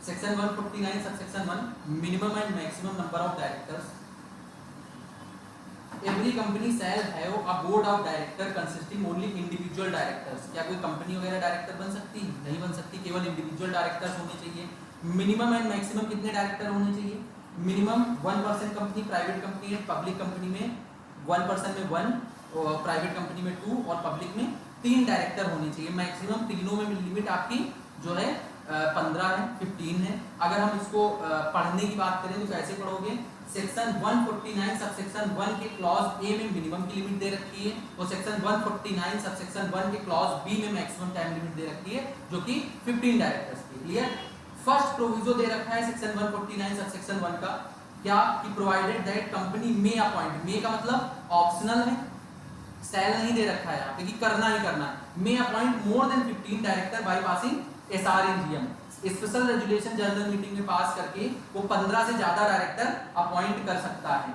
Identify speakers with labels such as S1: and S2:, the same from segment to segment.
S1: Section 149 subsection 1 minimum and maximum number of directors. Every company shall have a board of director consisting only individual directors. क्या कोई company वगैरह director बन सकती है? नहीं बन सकती, केवल इंडिविजुअल डायरेक्टर्स होने चाहिए। मिनिमम एंड मैक्सिमम कितने डायरेक्टर होने चाहिए? मिनिमम 1% कंपनी प्राइवेट कंपनी है, पब्लिक कंपनी में 1% में 1, प्राइवेट कंपनी में 2 और पब्लिक में 3 डायरेक्टर होने चाहिए। मैक्सिमम तीनों में लिमिट आपकी जो है 15 है, 15 है। अगर हम इसको पढ़ने की बात करें तो कैसे पढ़ोगे? सेक्शन 149 सबसेक्शन 1 के क्लॉज ए में मिनिमम की लिमिट दे रखी है और सेक्शन 149 सबसेक्शन 1 के क्लॉज बी में मैक्सिमम टाइम लिमिट दे रखी है जो कि 15 डायरेक्टर्स की। क्लियर? फर्स्ट प्रोविजो दे रखा है सेक्शन 149 सबसेक्शन 1 का, क्या कि provided that company may appoint, may का मतलब ऑप्शनल है, शैल नहीं दे रखा है यहाँ पे कि करना ही करना है, may appoint more than 15 director by passing SR in GM, special resolution general meeting में पास करके वो 15 से ज्यादा डायरेक्टर अपॉइंट कर सकता है।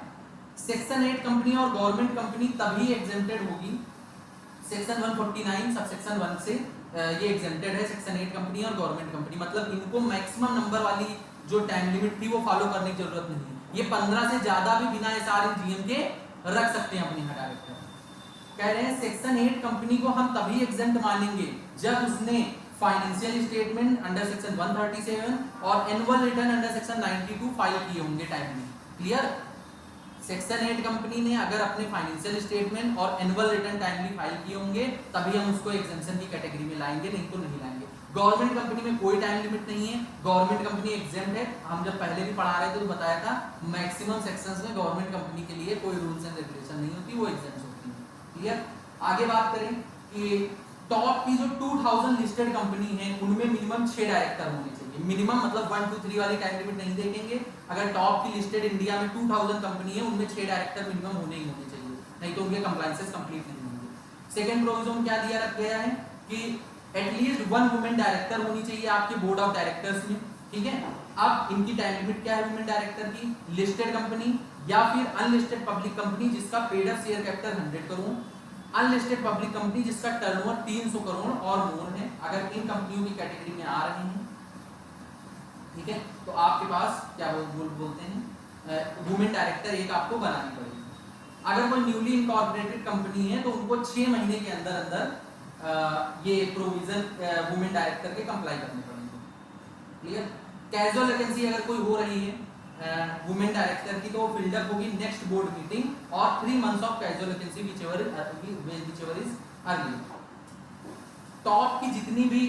S1: सेक्शन 8 कंपनी और गवर्नमेंट कंपनी तभी एग्जेम्प्टेड होगी सेक्शन 149 सबसेक्शन 1 से, ये एग्जेम्प्टेड है सेक्शन 8 कंपनी और गवर्नमेंट कंपनी, मतलब इनको मैक्सिमम नंबर वाली जो टाइम लिमिट थी वो फॉलो करने की जरूरत नहीं है। ये 15 से ज्यादा भी बिना एसआर इन जीएम के रख सकते हैं अपने यहाँ डायरेक्टर। कह रहे हैं सेक्शन 8 कंपनी को हम तभी एग्जेम्प्ट मानेंगे जब उसने फाइनेंशियल स्टेटमेंट अंडर सेक्शन 137 और annual return under section 92 file किए होंगे टाइम में। क्लियर? सेक्शन 8 कंपनी ने अगर अपने फाइनेंशियल स्टेटमेंट और एनुअल रिटर्न टाइमली फाइल किए होंगे तभी हम उसको एग्जेम्पशन की कैटेगरी में लाएंगे, नहीं तो नहीं लाएंगे। गवर्नमेंट कंपनी में कोई टाइम लिमिट नहीं है, गवर्नमेंट कंपनी एग्जेम्प्ट है। हम जब पहले भी पढ़ा रहे थे तो बताया था मैक्सिमम सेक्शंस में गवर्नमेंट कंपनी के लिए कोई रूल्स एंड रेगुलेशन नहीं होती, वो एग्जेम्प्ट होती है। क्लियर? आगे बात करें कि टॉप की जो 2000 लिस्टेड कंपनी है उनमें मिनिमम 6 डायरेक्टर होने चाहिए। मिनिमम मतलब 1 2 3 वाली टाइम लिमिट नहीं देखेंगे। अगर टॉप की लिस्टेड इंडिया में 2000 कंपनी है उनमें 6 डायरेक्टर मिनिमम होने ही होने चाहिए, नहीं तो उनके कंप्लायंसेस कंप्लीट नहीं होंगे। सेकंड प्रोविजन में क्या दिया गया है कि एटलीस्ट 1 वुमेन डायरेक्टर होनी चाहिए आपके बोर्ड ऑफ डायरेक्टर्स में। ठीक है? अब इनकी टाइम लिमिट क्या है वुमेन डायरेक्टर की? लिस्टेड कंपनी या फिर अनलिस्टेड पब्लिक कंपनी जिसका paid up share capital 100 crore, unlisted public company जिसका टर्नओवर 300 करोड़ और मोर है। अगर इन कंपनियों की कैटेगरी में आ रहे हैं, ठीक है, तो आपके पास क्या बोलते हैं वुमेन डायरेक्टर एक आपको बनानी पड़ेगी। अगर कोई न्यूली इनकॉर्पोरेटेड कंपनी है तो उनको 6 महीने के अंदर अंदर ये प्रोविजन वुमेन डायरेक्टर के कंप्लाई करने पड़ेंगे। क्लियर? कैजुअल वैकेंसी अगर कोई हो रही है वुमेन डायरेक्टर की तो वो फिल्डअप होगी नेक्स्ट बोर्ड मीटिंग और 3 months of casual vacancy whichever is early. Top की जितनी भी